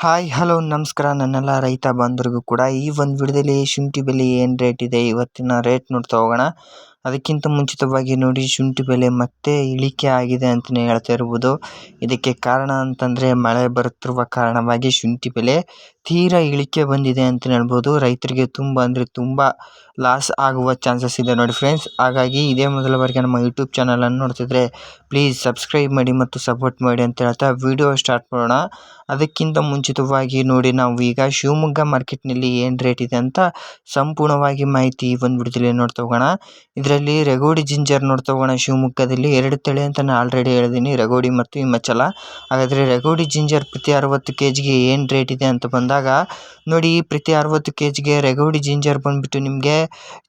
Hi hello ನಮಸ್ಕಾರ ನನ್ನೆಲ್ಲ ರೈತ ಬಾಂಧವರಿಗೂ ಕೂಡ ಈ ಒಂದು ವಿಡಿಯೋದಲ್ಲಿ ಶುಂಠಿ ಬೆಲೆ ಏನು ರೇಟ್ ಇದೆ ಇವತ್ತಿನ ರೇಟ್ ನೋಡ್ತಾ ಹೋಗೋಣ. ಅದಕ್ಕಿಂತ ಮುಂಚಿತವಾಗಿ ನೋಡಿ, ಶುಂಠಿ ಬೆಲೆ ಮತ್ತೆ ಇಳಿಕೆ ಆಗಿದೆ ಅಂತಲೇ ಹೇಳ್ತಾ ಇರ್ಬೋದು. ಇದಕ್ಕೆ ಕಾರಣ ಅಂತಂದರೆ ಮಳೆ ಬರುತ್ತಿರುವ ಕಾರಣವಾಗಿ ಶುಂಠಿ ಬೆಲೆ ತೀರಾ ಇಳಿಕೆ ಬಂದಿದೆ ಅಂತಲೇ ಹೇಳ್ಬೋದು. ರೈತರಿಗೆ ತುಂಬ ಅಂದರೆ ತುಂಬ ಲಾಸ್ ಆಗುವ ಚಾನ್ಸಸ್ ಇದೆ ನೋಡಿ ಫ್ರೆಂಡ್ಸ್. ಹಾಗಾಗಿ ಇದೇ ಮೊದಲ ಬಾರಿಗೆ ನಮ್ಮ ಯೂಟ್ಯೂಬ್ ಚಾನಲನ್ನು ನೋಡ್ತಿದ್ರೆ ಪ್ಲೀಸ್ ಸಬ್ಸ್ಕ್ರೈಬ್ ಮಾಡಿ ಮತ್ತು ಸಪೋರ್ಟ್ ಮಾಡಿ ಅಂತ ಹೇಳ್ತಾ ವಿಡಿಯೋ ಸ್ಟಾರ್ಟ್ ಮಾಡೋಣ. ಅದಕ್ಕಿಂತ ಮುಂಚಿತವಾಗಿ ನೋಡಿ, ನಾವು ಈಗ ಶಿವಮೊಗ್ಗ ಮಾರ್ಕೆಟ್ನಲ್ಲಿ ಏನು ರೇಟ್ ಇದೆ ಅಂತ ಸಂಪೂರ್ಣವಾಗಿ ಮಾಹಿತಿ ಈ ಒಂದು ವಿಡಿಯೋದಲ್ಲಿ ನೋಡ್ತಾ ಹೋಗೋಣ. ಇದರಲ್ಲಿ ರೆಗೋಡಿ ಜಿಂಜರ್ ನೋಡ್ತಾ ಹೋಗೋಣ. ಶಿವಮೊಗ್ಗದಲ್ಲಿ 2 ತಳಿ ಅಂತ ನಾನು ಆಲ್ರೆಡಿ ಹೇಳಿದ್ದೀನಿ, ರೆಗೋಡಿ ಮತ್ತು ಹಿಮಾಚಲ. ಹಾಗಾದರೆ ರೆಗೋಡಿ ಜಿಂಜರ್ ಪ್ರತಿ 60 kgಗೆ ಏನು ರೇಟ್ ಇದೆ ಅಂತ ಬಂದಾಗ ನೋಡಿ, ಪ್ರತಿ 60 kgಗೆ ರೆಗೋಡಿ ಜಿಂಜರ್ ಬಂದುಬಿಟ್ಟು ನಿಮಗೆ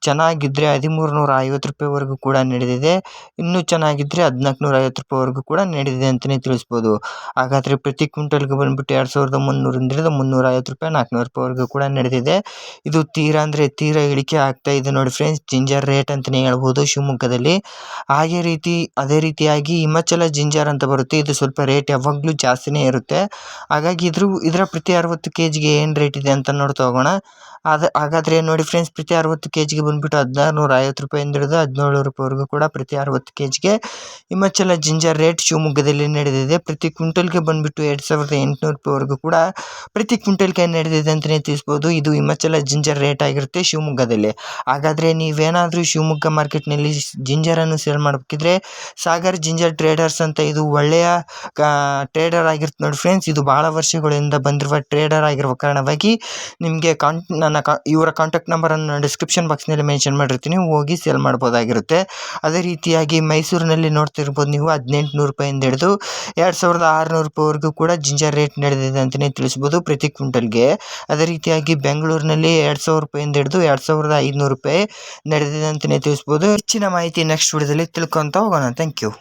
ಚೆನ್ನಾಗಿದ್ದರೆ 1350 ರೂಪಾಯಿವರೆಗೂ ಕೂಡ ನಡೆದಿದೆ. ಇನ್ನೂ ಚೆನ್ನಾಗಿದ್ದರೆ 1450 ರೂಪಾಯಿವರೆಗೂ ಕೂಡ ನಡೆದಿದೆ ಅಂತಲೇ ತಿಳಿಸ್ಬೋದು. ಹಾಗಾದರೆ ಪ್ರತಿ ಕ್ವಿಂಟಲ್ಗೆ ಬಂದುಬಿಟ್ಟು 2300ರಿಂದ 350 ರೂಪಾಯಿ 400 ರೂಪಾಯಿವರೆಗೂ ಕೂಡ ನಡೆದಿದೆ. ಇದು ತೀರಾ ಅಂದರೆ ತೀರಾ ಇಳಿಕೆ ಆಗ್ತಾ ಇದೆ ನೋಡಿ ಫ್ರೆಂಡ್ಸ್, ಜಿಂಜರ್ ರೇಟ್ ಅಂತಲೇ ಹೇಳ್ಬೋದು ಶಿವಮೊಗ್ಗದಲ್ಲಿ. ಅದೇ ರೀತಿಯಾಗಿ ಹಿಮಾಚಲ ಜಿಂಜರ್ ಅಂತ ಬರುತ್ತೆ. ಇದು ಸ್ವಲ್ಪ ರೇಟ್ ಯಾವಾಗಲೂ ಜಾಸ್ತಿನೇ ಇರುತ್ತೆ. ಹಾಗಾಗಿ ಇದರ ಪ್ರತಿ 60 kgಗೆ ಏನು ರೇಟ್ ಇದೆ ಅಂತ ನೋಡ್ತಾ ಹೋಗೋಣ. ಹಾಗಾದರೆ ನೋಡಿ ಫ್ರೆಂಡ್ಸ್, ಪ್ರತಿ 60 kgಗೆ ಬಂದುಬಿಟ್ಟು 1650 ರೂಪಾಯಿಂದ ಹಿಡಿದು 1700 ರೂಪಾಯಿವರೆಗೂ ಕೂಡ ಪ್ರತಿ 60 kgಗೆ ಹಿಮಾಚಲ ಜಿಂಜರ್ ರೇಟ್ ಶಿವಮೊಗ್ಗದಲ್ಲಿ ನಡೆದಿದೆ. ಪ್ರತಿ ಕ್ವಿಂಟಲ್ಗೆ ಬಂದುಬಿಟ್ಟು 2800 ರೂಪಾಯಿವರೆಗೂ ಕೂಡ ಪ್ರತಿ ಕ್ವಿಂಟಲ್ಗೆ ನಡೆದಿದೆ ಅಂತಲೇ ತಿಳಿಸ್ಬೋದು. ಇದು ಹಿಮಾಚಲ ಜಿಂಜರ್ ರೇಟ್ ಆಗಿರುತ್ತೆ ಶಿವಮೊಗ್ಗದಲ್ಲಿ. ಹಾಗಾದರೆ ನೀವೇನಾದರೂ ಶಿವಮೊಗ್ಗ ಮಾರ್ಕೆಟ್ನಲ್ಲಿ ಜಿಂಜರನ್ನು ಸೇಲ್ ಮಾಡಬೇಕಿದ್ರೆ ಸಾಗರ್ ಜಿಂಜರ್ ಟ್ರೇಡರ್ಸ್ ಅಂತ, ಇದು ಒಳ್ಳೆಯ ಟ್ರೇಡರ್ ಆಗಿರುತ್ತೆ ನೋಡಿ ಫ್ರೆಂಡ್ಸ್. ಇದು ಭಾಳ ವರ್ಷಗಳಿಂದ ಬಂದಿರುವ ಟ್ರೇಡರ್ ಆಗಿರುವ ಕಾರಣವಾಗಿ ನಿಮಗೆ ಇವರ ಕಾಂಟ್ಯಾಕ್ಟ್ ನಂಬರನ್ನು ಡಿಸ್ಕ್ರಿಪ್ಷನ್ ಬಾಕ್ಸ್ನಲ್ಲಿ ಮೆನ್ಷನ್ ಮಾಡಿರ್ತೀನಿ, ಹೋಗಿ ಸೇಲ್ ಮಾಡ್ಬೋದಾಗಿರುತ್ತೆ. ಅದೇ ರೀತಿಯಾಗಿ ಮೈಸೂರಿನಲ್ಲಿ ನೋಡ್ತಿರ್ಬೋದು ನೀವು, 1800 ರೂಪಾಯಿಂದ ಹಿಡಿದು 2600 ರೂಪಾಯಿವರೆಗೂ ಕೂಡ ಜಿಂಜರ್ ರೇಟ್ ನಡೆದಿದೆ ಅಂತಲೇ ತಿಳಿಸ್ಬೋದು ಪ್ರತಿ ಕ್ವಿಂಟಲ್ಗೆ. ಅದೇ ರೀತಿಯಾಗಿ ಬೆಂಗಳೂರಿನಲ್ಲಿ 2000 ರೂಪಾಯಿಂದ ಹಿಡಿದು 2500 ರೂಪಾಯಿ ನಡೆದಿದೆ ಅಂತಲೇ ತಿಳಿಸ್ಬೋದು. ಹೆಚ್ಚಿನ ಮಾಹಿತಿ ನೆಕ್ಸ್ಟ್ ವಿಡಿಯೋದಲ್ಲಿ ತಿಳ್ಕೊತಾ ಹೋಗೋಣ. Thank you.